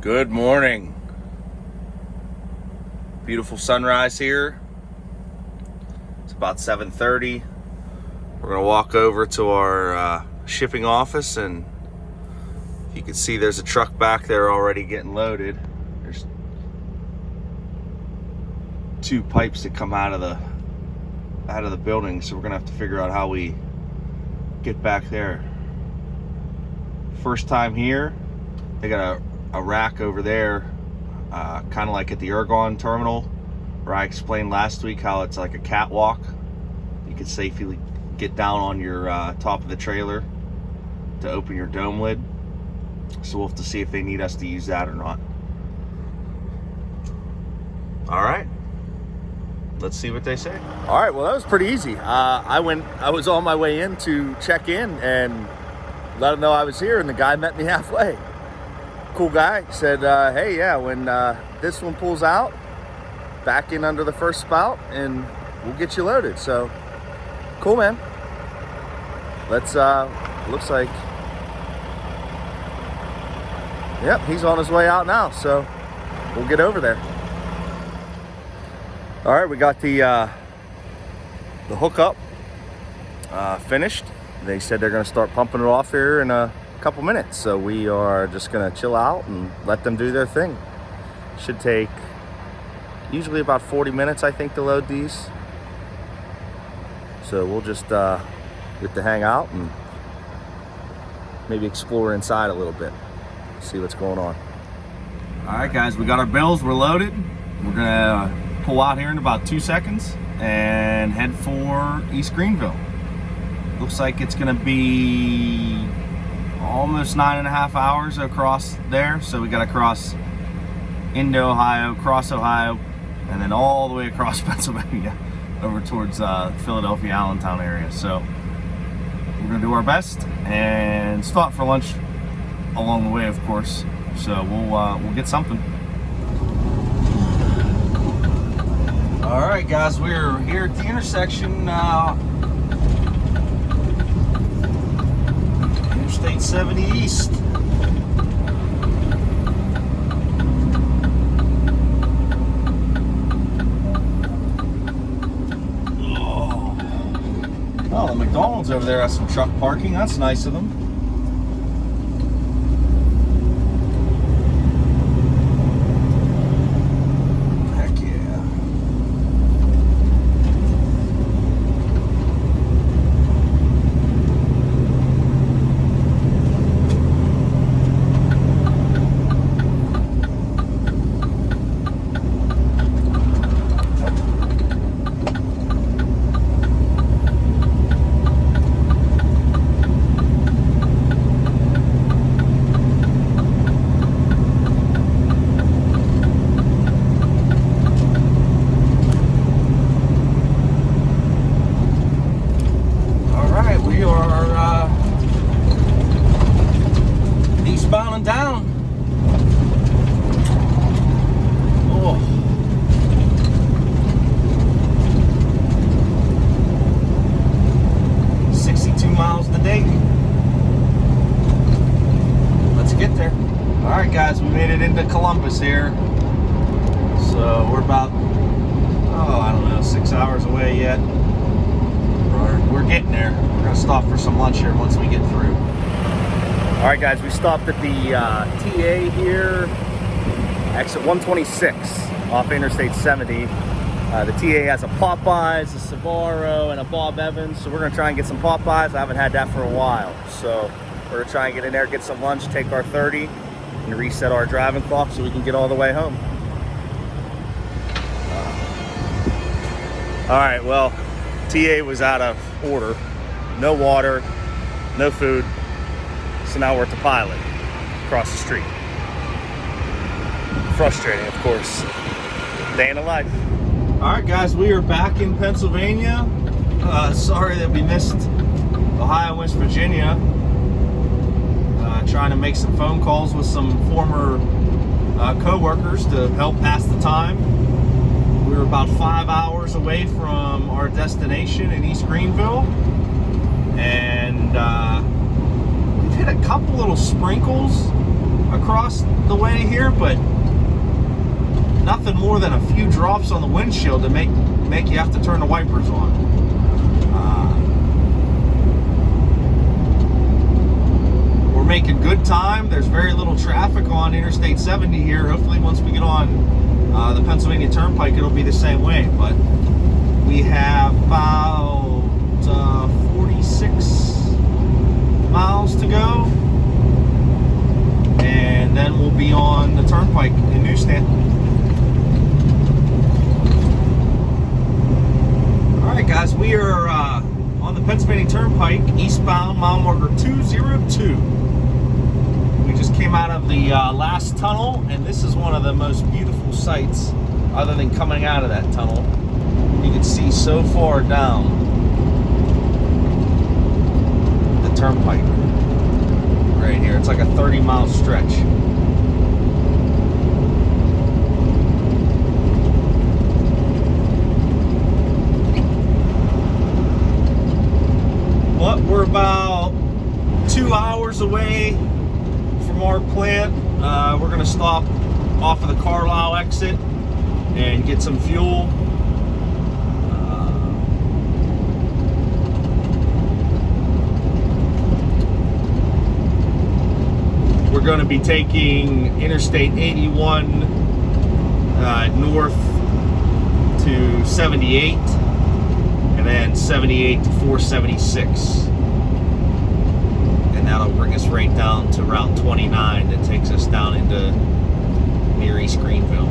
Good morning. Beautiful sunrise here. It's about 7:30. We're gonna walk over to our shipping office, and you can see there's a truck back there already getting loaded. There's two pipes that come out of the building, so we're gonna have to figure out how we get back there. First time here. They got a rack over there, kind of like at the Ergon terminal, where I explained last week how it's like a catwalk. You can safely get down on your top of the trailer to open your dome lid. So we'll have to see if they need us to use that or not. All right, let's see what they say. All right, well, that was pretty easy. I was on my way in to check in and let them know I was here, and the guy met me halfway. Cool guy. Said, hey, yeah, when this one pulls out, back in under the first spout and we'll get you loaded. So cool, man. Let's looks like, yep, he's on his way out now, so we'll get over there. All right, we got the hookup finished. They said they're gonna start pumping it off here in a couple minutes, so we are just gonna chill out and let them do their thing. Should take usually about 40 minutes, I think, to load these. So we'll just get to hang out and maybe explore inside a little bit, see what's going on. All right, guys, we got our bills. We're loaded. We're gonna pull out here in about 2 seconds and head for East Greenville. Looks like it's gonna be almost 9.5 hours across there. So we got to cross into Ohio, cross Ohio, and then all the way across Pennsylvania over towards Philadelphia, Allentown area. So we're gonna do our best and stop for lunch along the way, of course. So we'll get something. All right, guys, we're here at the intersection. I70 East. Oh, the McDonald's over there has some truck parking. That's nice of them. Eastbound and down. Oh. Miles to Dayton. Let's get there. All right, guys, we made it into Columbus here. So we're about, I don't know, 6 hours away yet. We're getting there. We're gonna stop for some lunch here once we get through. All right, guys, we stopped at the TA here, exit 126 off Interstate 70. The TA has a Popeyes, a Sbarro, and a Bob Evans, so we're gonna try and get some Popeyes. I haven't had that for a while, so we're gonna try and get in there, get some lunch, take our 30, and reset our driving clock so we can get all the way home. All right, well, TA was out of order. No water, no food, so now we're at the Pilot, across the street. Frustrating, of course. Day in the life. All right, guys, we are back in Pennsylvania. Sorry that we missed Ohio, West Virginia. Trying to make some phone calls with some former co-workers to help pass the time. We're about 5 hours away from our destination in East Greenville, and we've hit a couple little sprinkles across the way here, but nothing more than a few drops on the windshield to make you have to turn the wipers on. We're making good time. There's very little traffic on Interstate 70 here. Hopefully once we get on the Pennsylvania Turnpike, it'll be the same way, but we have about 46 miles to go, and then we'll be on the Turnpike in Newsstand. Alright guys, we are on the Pennsylvania Turnpike, eastbound mile marker 202. We just came out of the last tunnel, and this is one of the most beautiful sights other than coming out of that tunnel. You can see so far down the Turnpike right here. It's like a 30-mile stretch. But we're about 2 hours away from our plant. We're going to stop off of the Carlisle exit and get some fuel. We're going to be taking Interstate 81 north to 78, and then 78 to 476. And that'll bring us right down to Route 29 that takes us down into near East Greenville.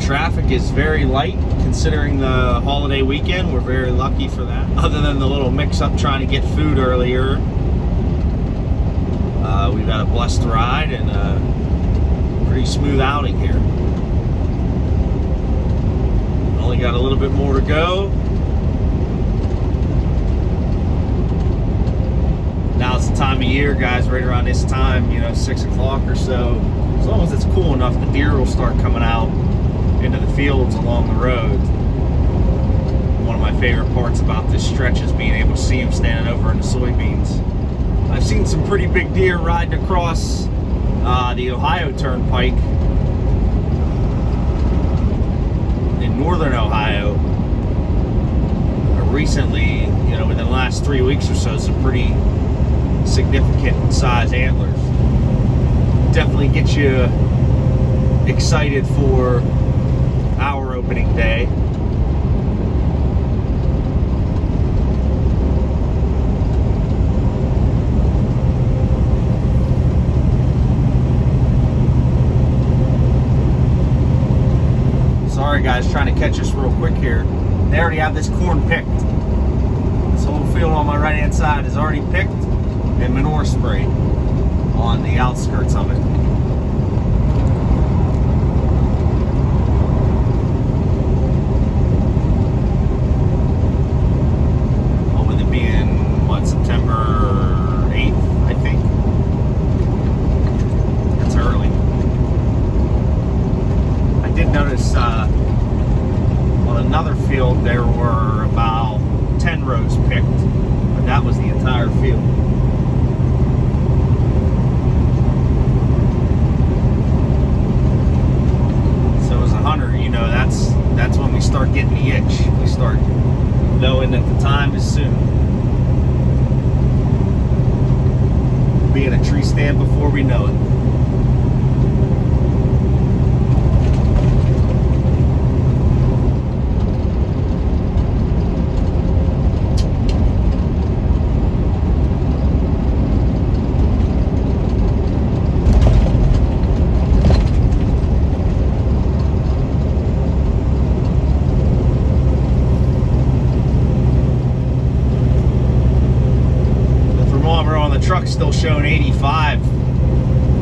Traffic is very light considering the holiday weekend. We're very lucky for that. Other than the little mix-up trying to get food earlier, we've had a blessed ride and a pretty smooth outing here. Only got a little bit more to go. Now it's the time of year, guys, right around this time, 6 o'clock or so. As long as it's cool enough, the deer will start coming out into the fields along the road. One of my favorite parts about this stretch is being able to see them standing over in the soybeans. I've seen some pretty big deer riding across the Ohio Turnpike in northern Ohio recently, within the last 3 weeks or so. Some pretty significant size antlers. Definitely get you excited for our opening day. Sorry guys, trying to catch us real quick here. They already have this corn picked. This whole field on my right hand side is already picked and manure sprayed on the outskirts of it. Well, with it being, September 8th, I think? That's early. I did notice on another field there were about 10 rows picked, but that was the entire field. So as a hunter, that's when we start getting the itch. We start knowing that the time is soon. We'll be in a tree stand before we know it. Truck's still showing 85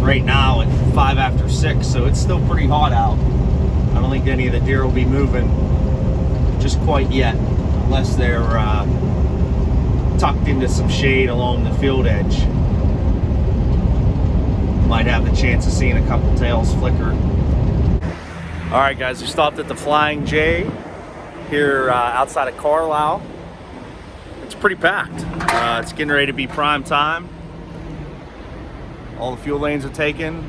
right now at 5 after 6, so it's still pretty hot out. I don't think any of the deer will be moving just quite yet, unless they're tucked into some shade along the field edge. Might have the chance of seeing a couple tails flicker. All right, guys, we stopped at the Flying J here outside of Carlisle. It's pretty packed. It's getting ready to be prime time. All the fuel lanes are taken.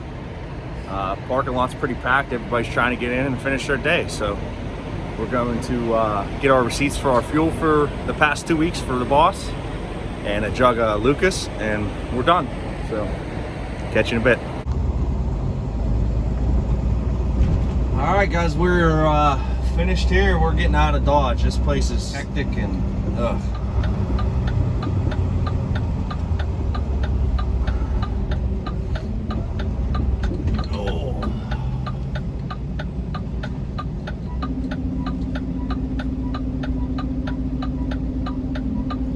Parking lot's pretty packed. Everybody's trying to get in and finish their day. So we're going to get our receipts for our fuel for the past 2 weeks for the boss and a jug of Lucas, and we're done. So catch you in a bit. All right, guys, we're finished here. We're getting out of Dodge. This place is hectic and ugh.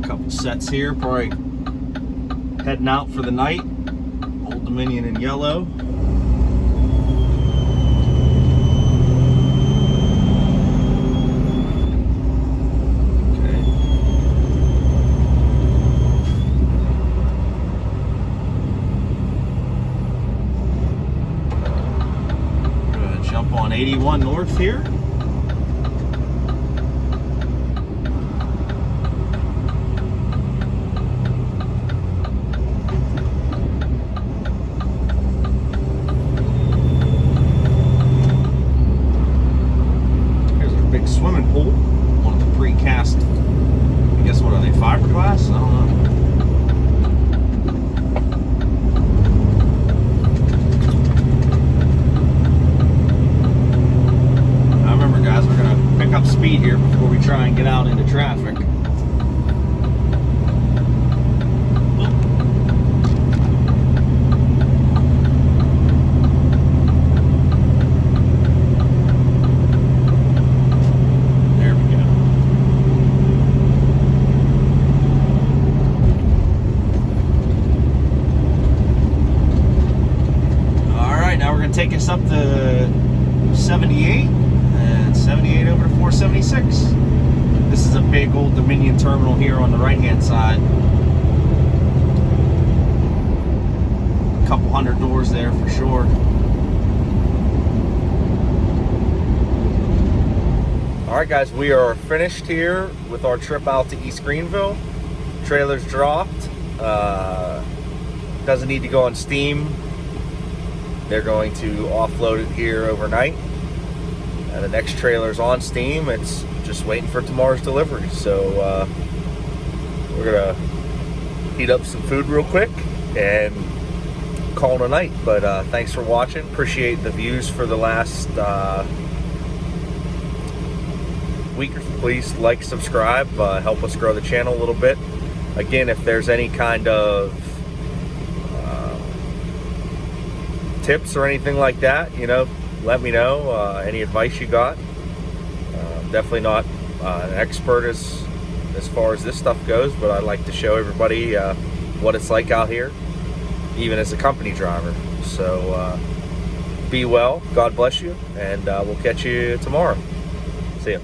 Couple sets here, probably heading out for the night. Old Dominion in yellow. On 81 North here. Here's a big swimming pool. One of the precast, I guess, what are they, fiberglass? I don't know. Up speed here before we try and get out into traffic. There we go. All right, now we're going to take us up to 78. 78 over to 476. This is a big old Dominion terminal here on the right hand side. A couple hundred doors there for sure. Alright guys, we are finished here with our trip out to East Greenville. Trailer's dropped. Doesn't need to go on steam. They're going to offload it here overnight. The next trailer's on steam. It's just waiting for tomorrow's delivery. So we're gonna heat up some food real quick and call it a night. But thanks for watching. Appreciate the views for the last week. Please like, subscribe, help us grow the channel a little bit. Again, if there's any kind of tips or anything like that, you know, let me know. Any advice you got. Definitely not an expert as far as this stuff goes, but I'd like to show everybody what it's like out here, even as a company driver. So be well, God bless you, and we'll catch you tomorrow. See ya.